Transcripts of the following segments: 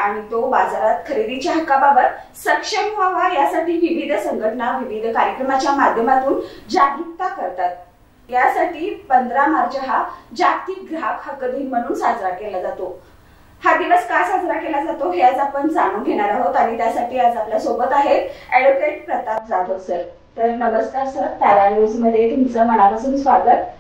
आणि तो बाजारात खरेदीच्या हक्काबाबत सक्षम व्हावा यासाठी विविध संघटना विविध कार्यक्रमाच्या माध्यमातून जागरूकता करतात। यासाठी 15 मार्च हा जागतिक ग्राहक हक्क दिन म्हणून साजरा केला जातो। हा दिवस का साजरा केला जातो हे आज आपण जाणून घेणार आहोत आणि त्यासाठी आज आपल्या सोबत आहेत ॲडव्होकेट प्रताप जाधव सर। तर नमस्कार सर, तारा न्यूज मध्ये तुमचं मनापासून स्वागत।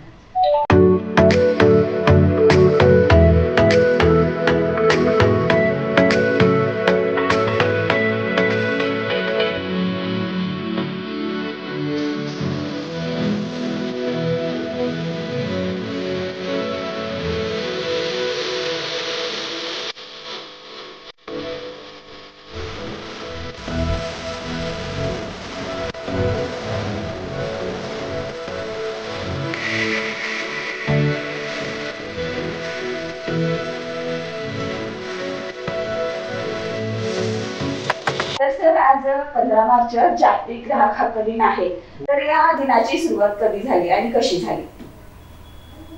सर, आज 15 मार्च जागतिक ग्राहक हक्क दिन आहे, तर या दिनाची सुरुवात कधी झाली आणि कशी झाली?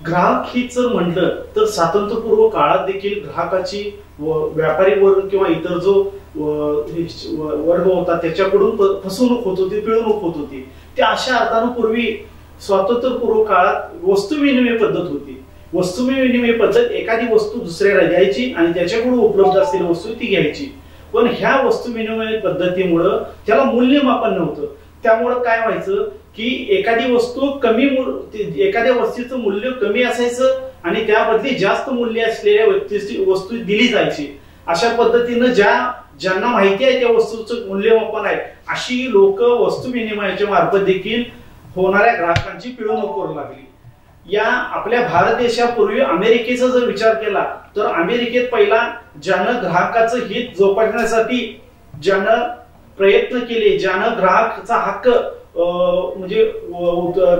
ग्राहक ही जर म्हटलं तर स्वातंत्र्यपूर्व काळात देखील ग्राहकाची व्यापारी वर्ग किंवा इतर जो वर्ग होता त्याच्याकडून फसवणूक होत होती, पिळवणूक होत होती। त्या अशा अर्थानं पूर्वी स्वातंत्र्यपूर्व काळात वस्तू विनिमय पद्धत होती। वस्तू विनिमय पद्धत एखादी वस्तू दुसऱ्याला द्यायची आणि त्याच्याकडून उपलब्ध असलेली वस्तू ती घ्यायची। पण ह्या वस्तू विनिमय पद्धतीमुळे त्याला मूल्यमापन नव्हतं। त्यामुळे काय व्हायचं की एखादी वस्तू एखाद्या वस्तूचं मूल्य कमी असायचं आणि त्या बदली जास्त मूल्य असलेल्या व्यक्तीची वस्तू दिली जायची। अशा पद्धतीनं ज्यांना माहिती आहे त्या वस्तूचं मूल्यमापन आहे अशी लोक वस्तू विनिमयाच्या मार्फत देखील होणाऱ्या ग्राहकांची पिळवणूक करू लागली। या आपल्या भारत देशापूर्वी अमेरिकेचा जर विचार केला तर अमेरिकेत पहिला ज्यानं ग्राहकाचं हित जोपासण्यासाठी ज्यानं प्रयत्न केले, ज्यानं ग्राहकाचा हक्क म्हणजे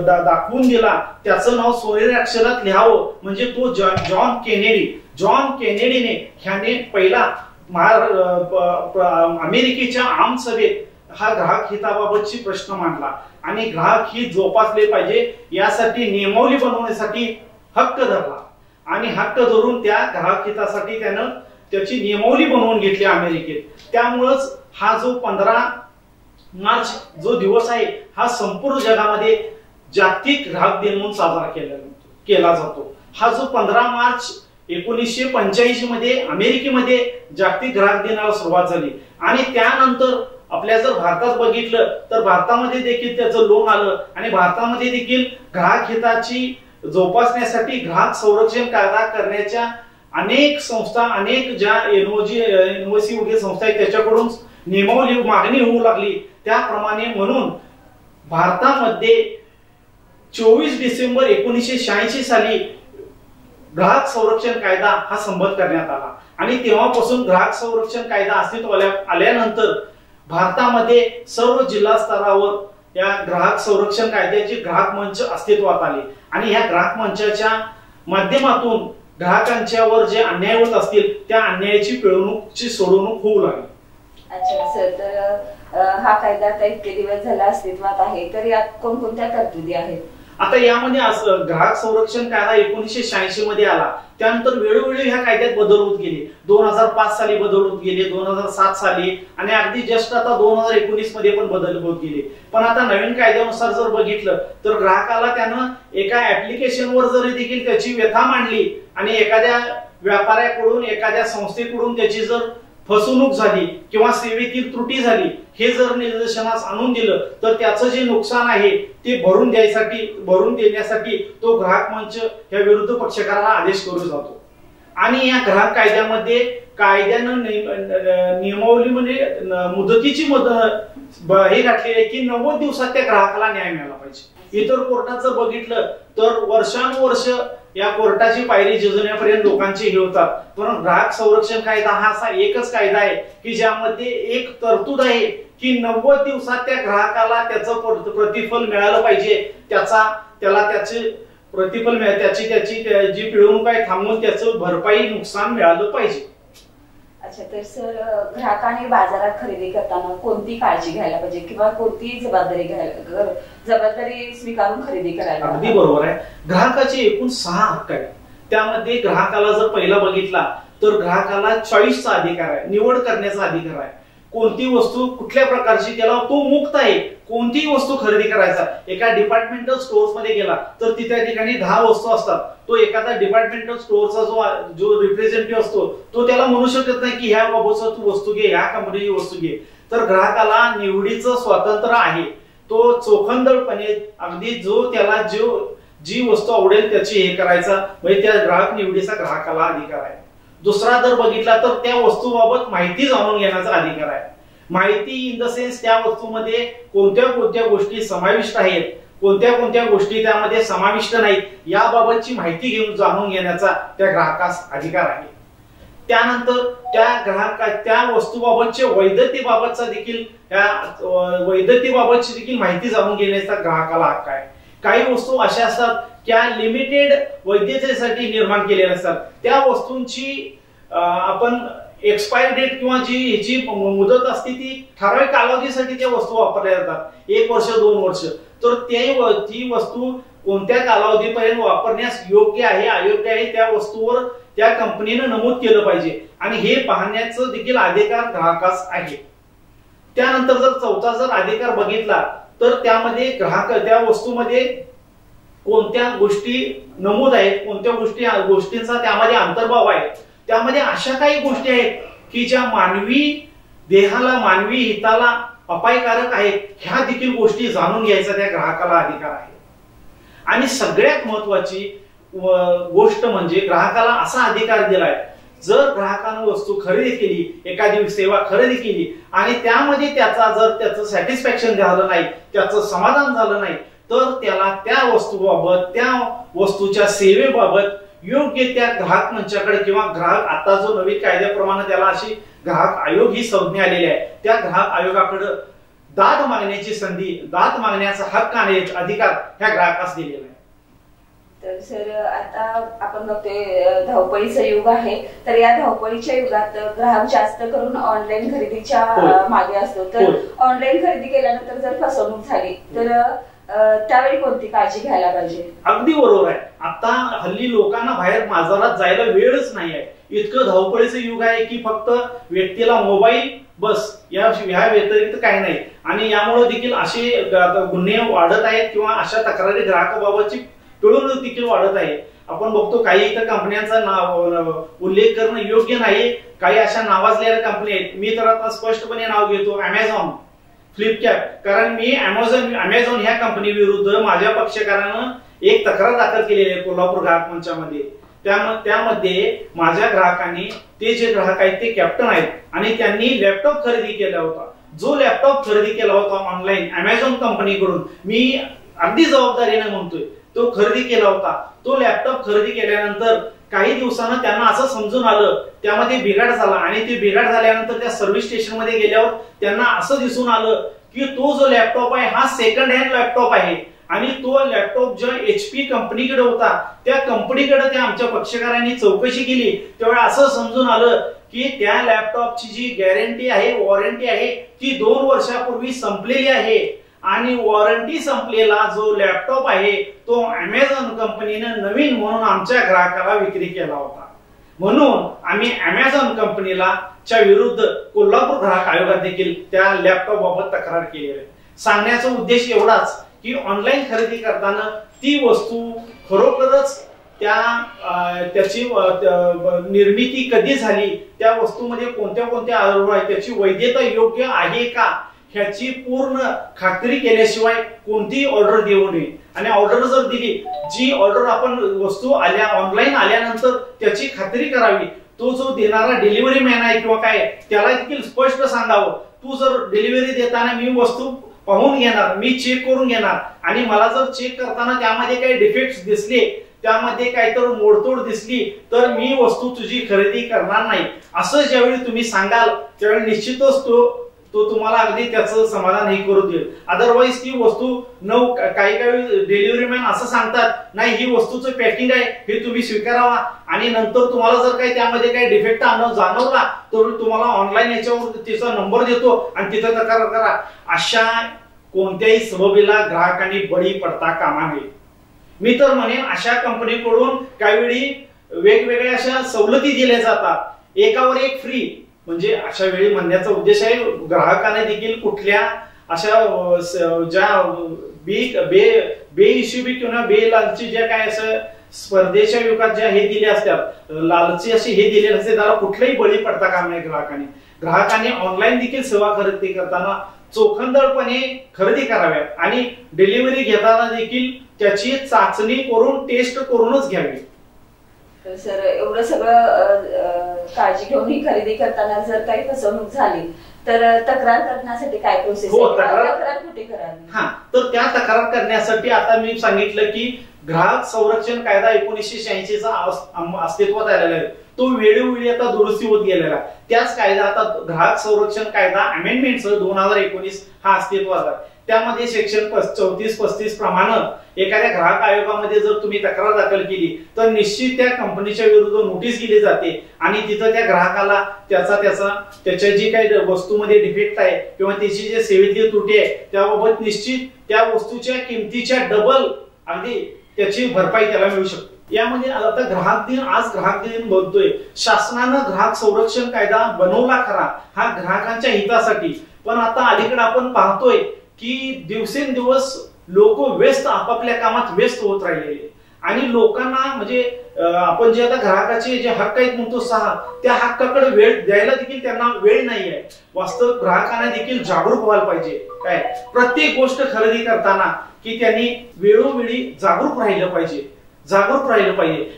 दाखवून दिला त्याचं नाव सोनेरी अक्षरात लिहावं म्हणजे तो जॉन केनेडी। जॉन केनेडीने ह्याने पहिला अमेरिकेच्या आमसभेत हा ग्राहक हिताबाबतची प्रश्न मांडला आणि ग्राहक हित जोपासले पाहिजे यासाठी नियमावली बनवण्यासाठी हक्क धरला आणि हक्क धरून त्या ग्राहक हितासाठी त्यानं त्याची नियमावली बनवून घेतली अमेरिकेत। त्यामुळेच हा जो 15 मार्च जो दिवस आहे हा संपूर्ण जगामध्ये जागतिक ग्राहक दिन म्हणून साजरा केला जातो। हा जो 15 मार्च 1985 मध्ये अमेरिकेमध्ये जागतिक ग्राहक दिनाला सुरुवात झाली आणि त्यानंतर आपल्या जर भारतात बघितलं तर भारतामध्ये देखील त्याचं लोन आलं आणि भारतामध्ये देखील ग्राहक हिताची जोपासण्यासाठी ग्राहक संरक्षण कायदा करण्याच्या अनेक संस्था, अनेक ज्या एनओसी वगैरे संस्था आहेत त्याच्याकडून नियमावली मागणी होऊ लागली। त्याप्रमाणे म्हणून भारतामध्ये 24 डिसेंबर 1986 साली ग्राहक संरक्षण कायदा हा संमत करण्यात आला आणि तेव्हापासून ग्राहक संरक्षण कायदा अस्तित्वात आल्यानंतर भारतामध्ये सर्व जिल्हा स्तरावर या ग्राहक संरक्षण कायद्याचे ग्राहक मंच अस्तित्वात आले आणि या ग्राहक मंचाच्या माध्यमातून ग्राहकांच्यावर जे अन्याय होत असतील त्या अन्यायाची पिळवणूकची सोडवणूक होऊ लागली। अच्छा सर, तर हा कायदा आता इतके दिवस झाला अस्तित्वात आहे, तर यात कोणकोणत्या तरतुदी आहेत? आता यामध्ये ग्राहक संरक्षण कायदा 1986 मध्ये आला, त्यानंतर वेळोवेळी ह्या कायद्यात बदल होत गेले। 2005 साली बदल होत गेले, 2007 साली आणि अगदी जस्ट आता 2019 मध्ये पण बदल होत गेले। पण आता नवीन कायद्यानुसार जर बघितलं तर ग्राहकाला त्यानं एका ऍप्लिकेशनवर जरी देखील त्याची व्यथा मांडली आणि एखाद्या व्यापाऱ्याकडून एखाद्या संस्थेकडून त्याची जर फसवणूक झाली किंवा सेवेतील त्रुटी झाली हे जर निदर्शनास आणून दिलं तर त्याचं जे नुकसान आहे ते भरून देण्यासाठी तो ग्राहक मंच या विरुद्ध पक्षकाराला आदेश करू जातो। आणि या ग्राहक कायद्यामध्ये कायद्यानं नियमावली म्हणजे मुदतीची हे घातली आहे की 90 दिवसात त्या ग्राहकाला न्याय मिळाला पाहिजे। इतर कोर्टात जर बघितलं तर वर्षानुवर्ष या कोर्टाची पायरी जिजण्यापर्यंत लोकांचे हे होतात, पण ग्राहक संरक्षण कायदा हा असा एकच कायदा आहे की ज्यामध्ये एक तरतूद आहे की 90 दिवसात त्या ग्राहकाला त्याचं प्रतिफल मिळालं पाहिजे, त्याचे प्रतिफल त्याची जी पिळवणूक आहे थांबवून त्याचं भरपाई नुकसान मिळालं पाहिजे। अच्छा, तर सर ग्राहकाने बाजारात खरेदी करताना कोणती काळजी घ्यायला पाहिजे किंवा कोणती जबाबदारी स्वीकारून खरेदी करायला? अगदी बरोबर आहे। ग्राहकाचे एकूण 6 हक्क आहेत, त्यामध्ये ग्राहकाला जर पहिला बघितला तर ग्राहकाला चॉईसचा अधिकार आहे, निवड करण्याचा अधिकार आहे. कोणती वस्तू कुठल्या प्रकारची त्याला तो मुक्त आहे कोणतीही वस्तू खरेदी करायचा. एका डिपार्टमेंटल स्टोअर्स मध्ये गेला तर त्या ठिकाणी 10 वस्तू असतात. तो एखादा डिपार्टमेंटल स्टोअरचा जो रिप्रेझेंटेटिव्ह असतो तो त्याला म्हणू शकत नाही की ह्या बाबूचा तू वस्तू घे, ह्या कंपनीची वस्तू घे. तर ग्राहकाला निवडीचं स्वातंत्र्य आहे. तो चोखंदळपणे अगदी जो त्याला जी वस्तू आवडेल त्याची हे करायचा म्हणजे त्या ग्राहक निवडीचा ग्राहकाला अधिकार आहे. दुसरा जर बघितला तर त्या वस्तूबाबत माहिती जाणून घेण्याचा अधिकार आहे. माहिती इन द सेन्स त्या वस्तूमध्ये कोणत्या कोणत्या गोष्टी समाविष्ट आहेत, कोणत्या कोणत्या गोष्टी त्यामध्ये समाविष्ट नाहीत याबाबतची माहिती जाणून घेण्याचा त्या ग्राहकास अधिकार आहे. त्यानंतर त्या वस्तूबाबतचे वैधतेबाबतचा देखील वैधतेबाबतची देखील माहिती जाणून घेण्याचा ग्राहकाला हक्क आहे. काही वस्तू अशा असतात त्या लिमिटेड वैधतेसाठी निर्माण केलेल्या असतात. त्या वस्तूंची आपण एक्सपायर डेट किंवा जी मुदत असते ती ठराविक कालावधीसाठी त्या वस्तू वापरल्या जातात, 1 वर्ष 2 वर्ष. तर ती वस्तू कोणत्या कालावधीपर्यंत वापरण्यास योग्य आहे अयोग्य आहे त्या वस्तूवर त्या कंपनीनं नमूद केलं पाहिजे आणि हे पाहण्याचं देखील अधिकार ग्राहकास आहे. त्यानंतर जर चौथा अधिकार बघितला तर त्यामध्ये ग्राहक त्या वस्तूमध्ये कोणत्या गोष्टी नमूद आहेत, कोणत्या गोष्टींचा त्यामध्ये अंतर्भाव आहे. त्यामध्ये अशा काही गोष्टी आहेत की ज्या मानवी देहाला मानवी हिताला अपायकारक आहेत ह्या देखील गोष्टी जाणून घ्यायचा त्या ग्राहकाला अधिकार आहे. आणि सगळ्यात महत्वाची गोष्ट म्हणजे ग्राहकाला असा अधिकार दिलाय जर ग्राहकानं वस्तू खरेदी केली, एखादी सेवा खरेदी केली आणि त्यामध्ये त्याचं सॅटिस्फॅक्शन झालं नाही, त्याचं समाधान झालं नाही तर त्याला त्या वस्तूबाबत त्या वस्तूच्या सेवेबाबत योग्य त्या ग्राहक मंचाकडे किंवा ग्राहक आता जो नवीन कायद्याप्रमाणे त्याला अशी ग्राहक आयोग ही संज्ञा आलेली आहे त्या ग्राहक आयोगाकडे दाद मागण्याची संधी, दाद मागण्याचा हक्क आणि अधिकार ह्या ग्राहकास दिलेला आहे. तर सर आता आपण बघतोय धावपळीचं युग आहे. तर या धावपळीच्या युगात ग्राहक जास्त करून ऑनलाईन खरेदीच्या मागे असतो. तर ऑनलाईन खरेदी केल्यानंतर जर फसवणूक झाली तर त्यावेळी कोणती काळजी घ्यायला पाहिजे? अगदी बरोबर आहे. आता हल्ली लोकांना बाहेर बाजारात जायला वेळच नाही आहे. इतकं धावपळीचं युग आहे की फक्त व्यक्तीला मोबाईल बस या व्यतिरिक्त काही नाही. आणि यामुळे देखील असे गुन्हे वाढत आहेत किंवा अशा तक्रारी ग्राहकाबाबतची पिळवणूक देखील वाढत आहे. आपण बघतो काही इतर कंपन्यांचा उल्लेख करणं योग्य नाही. काही अशा नावाजलेल्या कंपनी आहेत. मी तर आता स्पष्टपणे नाव घेतो अमेझॉन, फ्लिपकार्ट. कारण मी अमेझॉन ह्या कंपनी विरुद्ध माझ्या पक्षकारानं एक तक्रार दाखल केलेली आहे कोल्हापूर ग्राहक मंचामध्ये. त्यामध्ये माझ्या ग्राहकांनी ते जे ग्राहक आहेत ते कॅप्टन आहेत आणि त्यांनी लॅपटॉप खरेदी केला होता. जो लॅपटॉप खरेदी केला होता ऑनलाईन अमेझॉन कंपनीकडून, मी अगदी जबाबदारीने म्हणतोय, तो खरेदी केला होता. तो लॅपटॉप खरेदी केल्यानंतर काही दिवसांना त्यांना असं समजून आलं त्यामध्ये बिघाड झाला आणि ते बिघाड झाल्यानंतर त्या सर्व्हिस स्टेशन मध्ये गेल्यावर त्यांना असं दिसून आलं की तो जो लॅपटॉप आहे हा सेकंड हँड लॅपटॉप आहे आणि तो लॅपटॉप जो HP कंपनीकडे होता त्या कंपनीकडे त्या आमच्या पक्षकारांनी चौकशी केली तेव्हा असं समजून आलं की त्या लॅपटॉपची जी गॅरंटी आहे, वॉरंटी आहे ती 2 वर्षापूर्वी संपलेली आहे आणि वॉरंटी संपलेला जो लॅपटॉप आहे तो अमेझॉन कंपनीने नवीन म्हणून आमच्या ग्राहकाला विक्री केला होता. म्हणून आम्ही अमेझॉन कंपनीला च्या विरुद्ध कोल्हापूर ग्राहक आयोगात देखील त्या लॅपटॉप बाबत तक्रार केली आहे. सांगण्याचा उद्देश एवढाच की ऑनलाईन खरेदी करताना ती वस्तू खरोखरच त्याची निर्मिती कधी झाली, त्या वस्तूमध्ये कोणत्या कोणत्या आरोप आहेत, त्याची वैधता योग्य आहे का ह्याची पूर्ण खात्री केल्याशिवाय कोणतीही ऑर्डर देऊ नये. आणि ऑर्डर जर दिली, जी ऑर्डर आपण वस्तू ऑनलाईन आल्यानंतर त्याची खात्री करावी. तो जो देणारा डिलिव्हरी मॅन आहे किंवा काय त्याला देखील स्पष्ट सांगावं, तू जर डिलिव्हरी देताना मी वस्तू पाहून घेणार, मी चेक करून घेणार आणि मला जर चेक करताना त्यामध्ये काही डिफेक्ट्स दिसले, त्यामध्ये काहीतरी मोडतोड दिसली तर मी वस्तू तुझी खरेदी करणार नाही असं ज्यावेळी तुम्ही सांगाल त्यावेळी निश्चितच तो तुम्हाला अगदी त्याचं समाधान हे करू देईल. अदरवाईज ती वस्तू काही डिलिव्हरी मॅन असं सांगतात नाही ही वस्तूचं पॅकिंग आहे हे तुम्ही स्वीकारावा आणि नंतर तुम्हाला जर काही त्यामध्ये काही डिफेक्ट जाणवला तर तुम्हाला ऑनलाईन याच्यावर तिचा नंबर देतो आणि तिथं तक्रार करा. अशा कोणत्याही सबबीला ग्राहकांनी बळी पडता कामा नये. मी तर म्हणेन अशा कंपनीकडून काही वेळी वेगवेगळ्या अशा सवलती दिल्या जातात, एकावर एक फ्री. म्हणजे अशा वेळी म्हणण्याचा उद्देश आहे ग्राहकाने देखील कुठल्या अशा ज्या बेहिशोबी किंवा बेलालची ज्या काय असं स्पर्धेच्या युगात ज्या हे दिले असतात, लालची असे हे दिलेले असते, त्याला कुठलाही बळी पडता कामा नये. ग्राहकाने ऑनलाईन देखील सेवा खरेदी करताना चोखंदळपणे खरेदी कराव्यात आणि डिलिव्हरी घेताना देखील त्याची चाचणी करून टेस्ट करूनच घ्यावी. सर, एवढं सगळं काळजी घेऊन ही खरेदी करताना जर काही फसवणूक झाली तर तक्रार करण्यासाठी काय प्रोसेस आहे? तक्रार कुठे करावी? तर त्या तक्रार करण्यासाठी आता मी सांगितलं की ग्राहक संरक्षण कायदा 1986 चा अस्तित्वात आलेला आहे. तो वेळोवेळी आता दुरुस्ती होत गेलेला. त्याच कायदा आता ग्राहक संरक्षण कायदा अमेंडमेंट 2019 हा अस्तित्वात आहे. त्यामध्ये सेक्शन 34-35 प्रमाणे एखाद्या ग्राहक आयोगामध्ये जर तुम्ही तक्रार दाखल केली तर निश्चित त्या कंपनीच्या विरुद्ध नोटीस दिली जाते आणि तिथं त्या ग्राहकाला त्याच्या जी काही वस्तूमध्ये डिफेक्ट आहे किंवा त्याची जी सेवेतली त्रुटी आहे त्याबाबत निश्चित त्या वस्तूच्या किमतीच्या डबल अगदी त्याची भरपाई त्याला मिळू शकते. यामध्ये आता ग्राहक दिन, आज ग्राहक दिन बोलतोय. शासनानं ग्राहक संरक्षण कायदा बनवला खरा हा ग्राहकांच्या हितासाठी, पण आता अलीकडे आपण पाहतोय की दिवसेंदिवस लोक व्यस्त, आपापल्या कामात व्यस्त होत राहिलेले आणि लोकांना म्हणजे आपण जे आता ग्राहकाचे जे हक्क आहेत म्हणतो 6, त्या हक्काकडे वेळ द्यायला देखील त्यांना वेळ नाही आहे. वास्तव ग्राहकांना देखील जागरूक व्हायला पाहिजे. काय प्रत्येक गोष्ट खरेदी करताना की त्यांनी वेळोवेळी जागरूक राहिलं पाहिजे.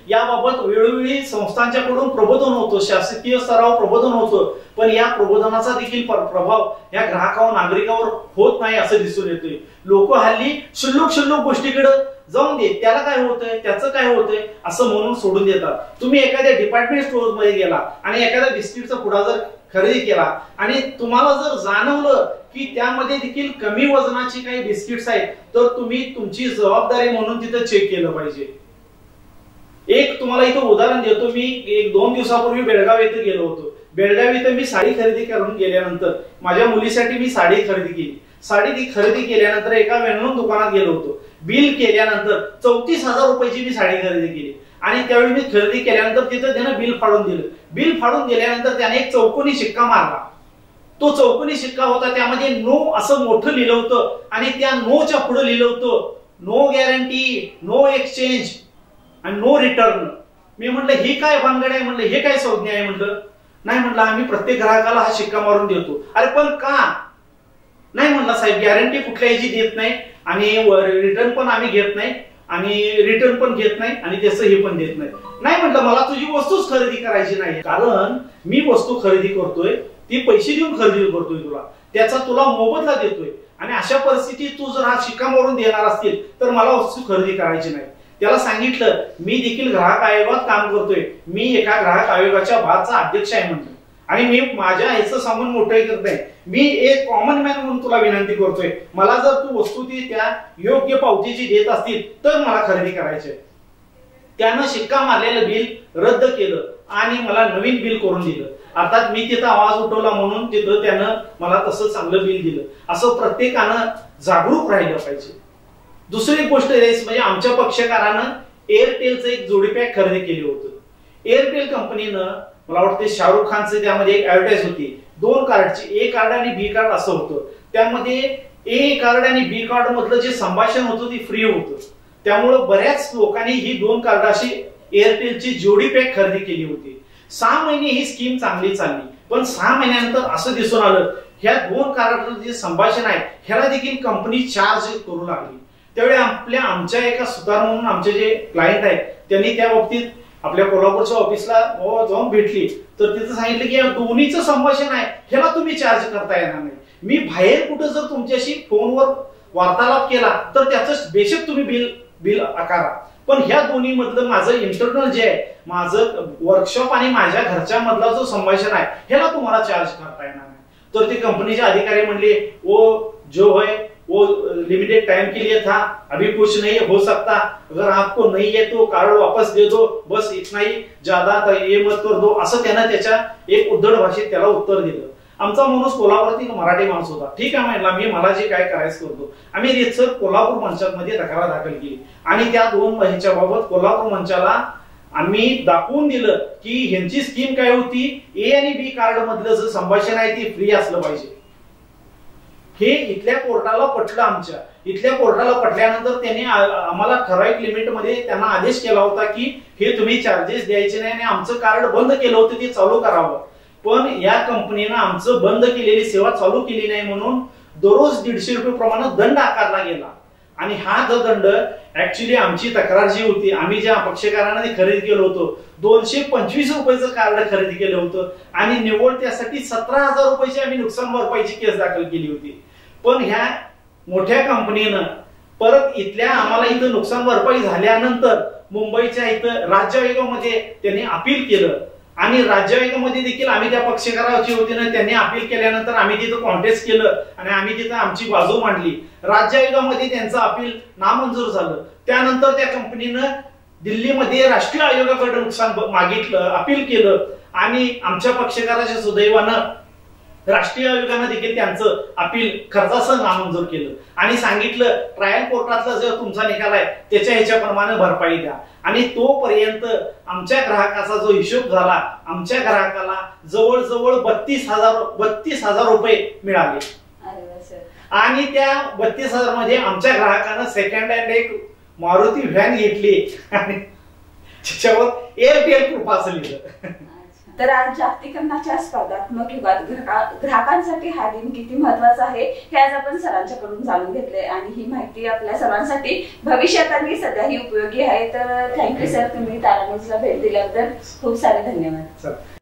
याबाबत वेळोवेळी संस्थांच्याकडून प्रबोधन होतं, शासकीय स्तरावर प्रबोधन होतं, पण या प्रबोधनाचा देखील प्रभाव या ग्राहकावर, नागरिकावर होत नाही असं दिसून येतोय. लोक हल्ली शुल्लक गोष्टीकडे जाऊन दे, त्याला काय होतंय, त्याचं काय होतंय असं म्हणून सोडून देतात. तुम्ही एखाद्या डिपार्टमेंट स्टोअर मध्ये गेला आणि एखाद्या बिस्किटचा पुडा जर खरेदी केला आणि तुम्हाला जर जाणवलं की त्यामध्ये देखील कमी वजनाची काही बिस्किट्स आहेत तर तुम्ही तुमची जबाबदारी म्हणून तिथं चेक केलं पाहिजे. एक तुम्हाला इथं उदाहरण देतो. मी 1-2 दिवसापूर्वी बेळगाव येथे गेलो होतो. बेळगाव इथं मी साडी खरेदी करून गेल्यानंतर माझ्या मुलीसाठी मी साडी खरेदी केली. साडी खरेदी केल्यानंतर एका वेणून दुकानात गेलो होतो. बिल केल्यानंतर 34,000 रुपयाची मी साडी खरेदी केली आणि त्यावेळी मी खरेदी केल्यानंतर तिथं त्यानं बिल फाडून दिलं. बिल फाडून दिल्यानंतर त्याने एक चौकोनी शिक्का मारला. तो चौकोनी शिक्का होता, त्यामध्ये नो असं मोठं लिहिलं होतं आणि त्या नोच्या पुढे लिहिलं होतं नो गॅरंटी, नो एक्सचेंज आणि नो रिटर्न. मी म्हटलं ही काय भानगड आहे, म्हटलं हे काय संज्ञा आहे. म्हटलं नाही, म्हटलं आम्ही प्रत्येक ग्राहकाला हा शिक्का मारून देतो. अरे पण का नाही? म्हटलं साहेब गॅरंटी कुठल्या याची देत नाही आणि रिटर्न पण आम्ही घेत नाही आणि रिटर्न पण घेत नाही आणि त्याचं हे पण देत नाही. नाही म्हटलं मला तुझी वस्तूच खरेदी करायची नाही, कारण मी वस्तू खरेदी करतोय ती पैसे देऊन खरेदी करतोय, त्याचा तुला मोबदला देतोय आणि अशा परिस्थितीत तू जर हा शिक्का मारून देणार असतील तर मला वस्तू खरेदी करायची नाही. त्याला सांगितलं मी देखील ग्राहक आयोगात काम करतोय, मी एका ग्राहक आयोगाच्या बारचा अध्यक्ष आहे म्हणतो आणि मी माझ्या ह्याचं सामान मोठं करत नाही. मी एक कॉमन मॅन म्हणून तुला विनंती करतोय, मला जर तू वस्तू ती त्या योग्य पावतीची देत असतील तर मला खरेदी करायची. त्यानं शिक्का मारलेलं बिल रद्द केलं आणि मला नवीन बिल करून दिलं. अर्थात मी तिथं आवाज उठवला म्हणून तिथं त्यानं मला तसं चांगलं बिल दिलं. असं प्रत्येकानं जागरूक राहिलं पाहिजे. दुसरी गोष्ट म्हणजे आमच्या पक्षकारानं एअरटेलचं एक जोडी पॅक खरेदी केली होतं. एअरटेल कंपनीनं, मला वाटतं शाहरुख खानचं त्यामध्ये एक ऍडव्हर्टाईज होती 2 कार्डची, ए कार्ड आणि बी कार्ड असं होतं. त्यामध्ये ए कार्ड आणि बी कार्ड मधलं जे संभाषण होतं ते फ्री होतं. त्यामुळे बऱ्याच लोकांनी ही 2 कार्ड अशी एअरटेलची जोडी पॅक खरेदी केली होती. 6 महिने ही स्कीम चांगली चालली, पण 6 महिन्यानंतर असं दिसून आलं ह्या 2 कार्डाचं जे संभाषण आहे ह्याला देखील कंपनी चार्ज करू लागली. त्यावेळी आमच्या एका सुतार म्हणून आमचे जे क्लायंट आहेत त्यांनी त्या बाबतीत आपल्या कोल्हापूरच्या ऑफिसला जाऊन भेटली तर तिथं सांगितलं की या दोन्हीचं संभाषण आहे ह्याला तुम्ही चार्ज करता येणार नाही. मी बाहेर कुठं जर तुमच्याशी फोनवर वार्तालाप केला तर त्याचं बेशक तुम्ही बिल आकारा, पण ह्या दोन्ही मधलं माझं इंटरनल जे आहे, माझं वर्कशॉप आणि माझ्या घरच्या मधला जो संभाषण आहे ह्याला तुम्हाला चार्ज करता येणार नाही. तर ते कंपनीचे अधिकारी म्हणले वो जो है वो लिमिटेड टाइम के लिए था, अभी कुछ नहीं हो सकता, अगर आपको नहीं है तो कार्ड वापस दे दो, बस इतना ही, ज्यादा ये मत कर दो, असं त्यानं त्याच्या एक उद्धट भाषेत त्याला उत्तर दिलं. आमचा माणूस कोल्हापुरातील मराठी माणूस होता. ठीक आहे म्हणला, मला जे काय करायचं करतो. आम्ही रितसर कोल्हापूर मंचामध्ये तक्रार दाखल केली आणि त्या 2 ह्याच्या बाबत कोल्हापूर मंचाला आम्ही दाखवून दिलं की ह्यांची स्कीम काय होती, ए आणि बी कार्ड मधलं जे संभाषण आहे ते फ्री असलं पाहिजे. हे इथल्या कोर्टाला पटलं. आमच्या इथल्या कोर्टाला पटल्यानंतर त्यांनी आम्हाला ठराविक लिमिट मध्ये त्यांना आदेश केला होता की हे तुम्ही चार्जेस द्यायचे नाही आणि आमचं कार्ड बंद केलं होतं ते चालू करावं. पण या कंपनीनं आमचं बंद केलेली सेवा चालू केली नाही म्हणून दररोज 150 रुपये प्रमाणे दंड आकारला गेला. आणि हा जो दंड ऍक्च्युली आमची तक्रार जी होती, आम्ही ज्या पक्षकाराने खरेदी केलं होतं 225 रुपयाचं कार्ड खरेदी केलं होतं आणि निव्वळ त्यासाठी 17,000 रुपयाची आम्ही नुकसान भरपाईची केस दाखल केली होती. पण ह्या मोठ्या कंपनीनं परत इथल्या आम्हाला इथं नुकसान भरपाई झाल्यानंतर मुंबईच्या इथं राज्य आयोगामध्ये त्यांनी अपील केलं आणि राज्य आयोगामध्ये देखील आम्ही त्या पक्षकाराच्या वतीनं त्यांनी अपील केल्यानंतर आम्ही तिथं कॉन्टेस्ट केलं आणि आम्ही तिथं आमची बाजू मांडली. राज्य आयोगामध्ये त्यांचं अपील नामंजूर झालं. त्यानंतर त्या कंपनीनं दिल्लीमध्ये राष्ट्रीय आयोगाकडे नुकसान मागितलं, अपील केलं आणि आमच्या पक्षकाराच्या सुदैवानं राष्ट्रीय आयोगानं देखील त्यांचं अपील खर्चासह नामंजूर केलं आणि सांगितलं ट्रायल कोर्टातला जो तुमचा निकाल आहे त्याच्या ह्याच्याप्रमाणे भरपाई द्या. आणि तोपर्यंत आमच्या ग्राहकाचा जो हिशोब झाला, आमच्या ग्राहकाला जवळजवळ 32,000 रुपये मिळाले. आणि त्या 32,000 मध्ये आमच्या ग्राहकानं सेकंड हँड एक मारुती व्हॅन घेतली आणि त्याच्यावर एअरटेल कृपा असं लिहिलं. तर आज जागतिकीकरणाच्या स्पर्धात्मक युगात ग्राहकांसाठी हा दिन किती महत्वाचा आहे हे आज आपण सरांच्याकडून जाणून घेतले आणि ही माहिती आपल्या सर्वांसाठी भविष्यात आणि सध्याही उपयोगी आहे. तर थँक्यू सर, तुम्ही तारा न्यूजला भेट दिल्याबद्दल खूप सारे धन्यवाद.